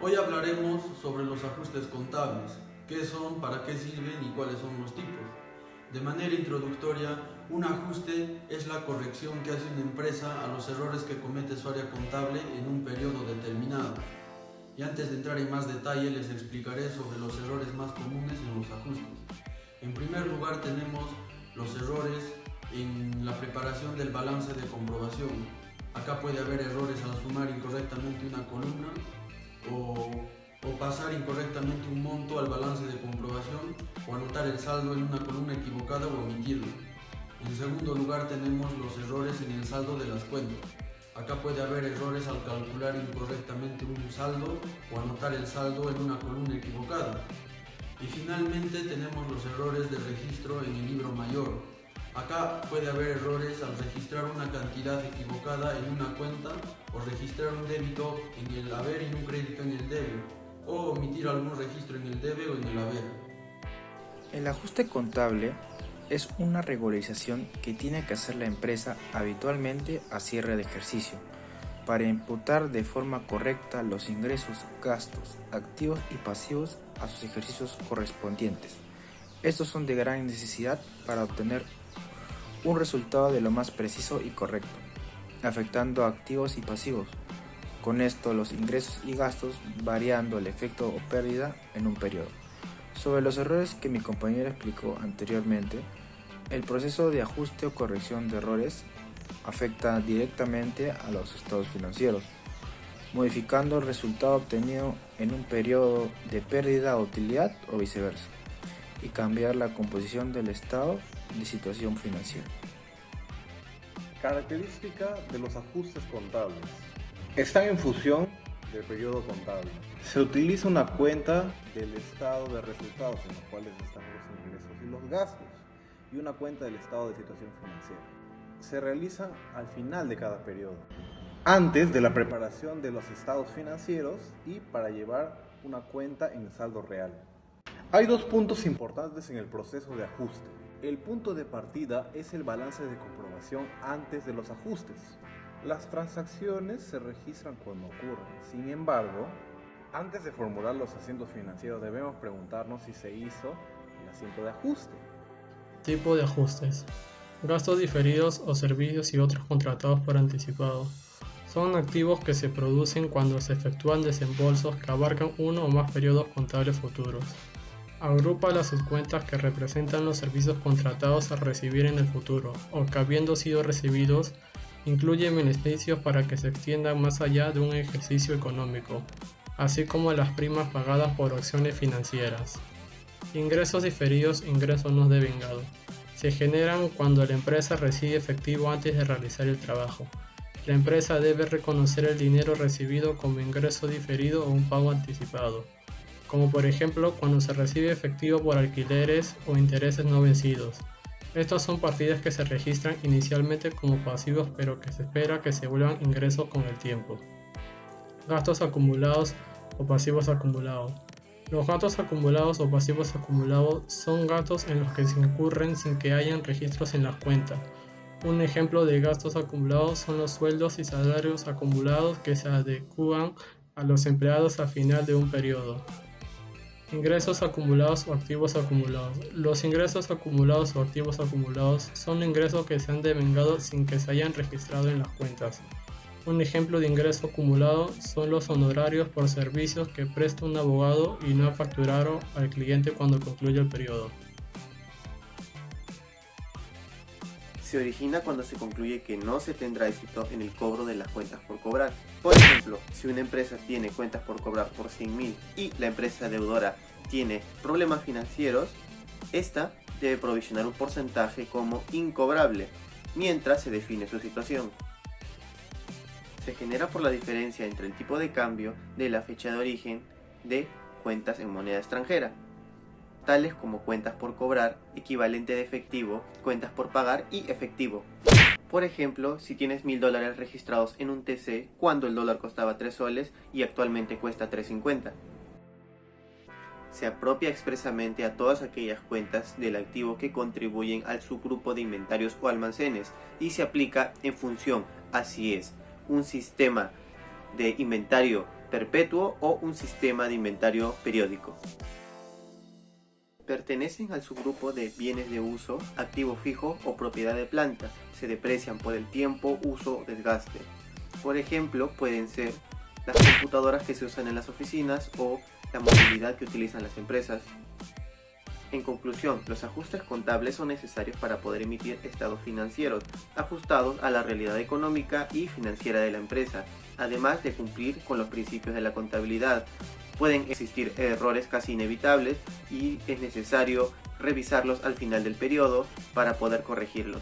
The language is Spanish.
Hoy hablaremos sobre los ajustes contables, qué son, para qué sirven y cuáles son los tipos. De manera introductoria, un ajuste es la corrección que hace una empresa a los errores que comete su área contable en un periodo determinado. Y antes de entrar en más detalle, les explicaré sobre los errores más comunes en los ajustes. En primer lugar, tenemos los errores en la preparación del balance de comprobación. Acá puede haber errores al sumar incorrectamente una columna o pasar incorrectamente un monto al balance de comprobación o anotar el saldo en una columna equivocada o omitirlo. En segundo lugar, tenemos los errores en el saldo de las cuentas. Acá puede haber errores al calcular incorrectamente un saldo o anotar el saldo en una columna equivocada. Y finalmente tenemos los errores de registro en el libro mayor. Acá puede haber errores al registrar una cantidad equivocada en una cuenta o registrar un débito en el haber y un crédito en el debe, o omitir algún registro en el debe o en el haber. El ajuste contable es una regularización que tiene que hacer la empresa habitualmente a cierre de ejercicio para imputar de forma correcta los ingresos, gastos, activos y pasivos a sus ejercicios correspondientes. Estos son de gran necesidad para obtener un resultado de lo más preciso y correcto, afectando a activos y pasivos. Con esto los ingresos y gastos variando el efecto o pérdida en un periodo. Sobre los errores que mi compañero explicó anteriormente, el proceso de ajuste o corrección de errores afecta directamente a los estados financieros, modificando el resultado obtenido en un periodo de pérdida o utilidad o viceversa, y cambiar la composición del estado de situación financiera. Característica de los ajustes contables. Están en función del periodo contable. Se utiliza una cuenta del estado de resultados, en los cuales están los ingresos y los gastos, y una cuenta del estado de situación financiera. Se realizan al final de cada periodo, antes de la preparación de los estados financieros y para llevar una cuenta en saldo real. Hay dos puntos importantes en el proceso de ajuste. El punto de partida es el balance de comprobación antes de los ajustes. Las transacciones se registran cuando ocurren. Sin embargo, antes de formular los asientos financieros debemos preguntarnos si se hizo el asiento de ajuste. Tipo de ajustes. Gastos diferidos o servicios y otros contratados por anticipado. Son activos que se producen cuando se efectúan desembolsos que abarcan uno o más periodos contables futuros. Agrupa las subcuentas que representan los servicios contratados a recibir en el futuro o que habiendo sido recibidos, incluye beneficios para que se extiendan más allá de un ejercicio económico, así como las primas pagadas por acciones financieras. Ingresos diferidos, ingresos no devengados. Se generan cuando la empresa recibe efectivo antes de realizar el trabajo. La empresa debe reconocer el dinero recibido como ingreso diferido o un pago anticipado, como por ejemplo cuando se recibe efectivo por alquileres o intereses no vencidos. Estos son partidas que se registran inicialmente como pasivos pero que se espera que se vuelvan ingresos con el tiempo. Gastos acumulados o pasivos acumulados. Los gastos acumulados o pasivos acumulados son gastos en los que se incurren sin que hayan registros en las cuentas. Un ejemplo de gastos acumulados son los sueldos y salarios acumulados que se adecúan a los empleados a final de un periodo. Ingresos acumulados o activos acumulados. Los ingresos acumulados o activos acumulados son ingresos que se han devengado sin que se hayan registrado en las cuentas. Un ejemplo de ingreso acumulado son los honorarios por servicios que presta un abogado y no facturaron al cliente cuando concluye el periodo. Se origina cuando se concluye que no se tendrá éxito en el cobro de las cuentas por cobrar. Por ejemplo, si una empresa tiene cuentas por cobrar por 100.000 y la empresa deudora tiene problemas financieros, esta debe provisionar un porcentaje como incobrable mientras se define su situación. Se genera por la diferencia entre el tipo de cambio de la fecha de origen de cuentas en moneda extranjera, tales como cuentas por cobrar, equivalente de efectivo, cuentas por pagar y efectivo. Por ejemplo, si tienes $1.000 registrados en un TC cuando el dólar costaba 3 soles y actualmente cuesta 3.50. Se apropia expresamente a todas aquellas cuentas del activo que contribuyen al subgrupo de inventarios o almacenes y se aplica en función a si es un sistema de inventario perpetuo o un sistema de inventario periódico. Pertenecen al subgrupo de bienes de uso, activo fijo o propiedad de planta. Se deprecian por el tiempo, uso o desgaste. Por ejemplo, pueden ser las computadoras que se usan en las oficinas o la movilidad que utilizan las empresas. En conclusión, los ajustes contables son necesarios para poder emitir estados financieros ajustados a la realidad económica y financiera de la empresa, además de cumplir con los principios de la contabilidad. Pueden existir errores casi inevitables y es necesario revisarlos al final del periodo para poder corregirlos.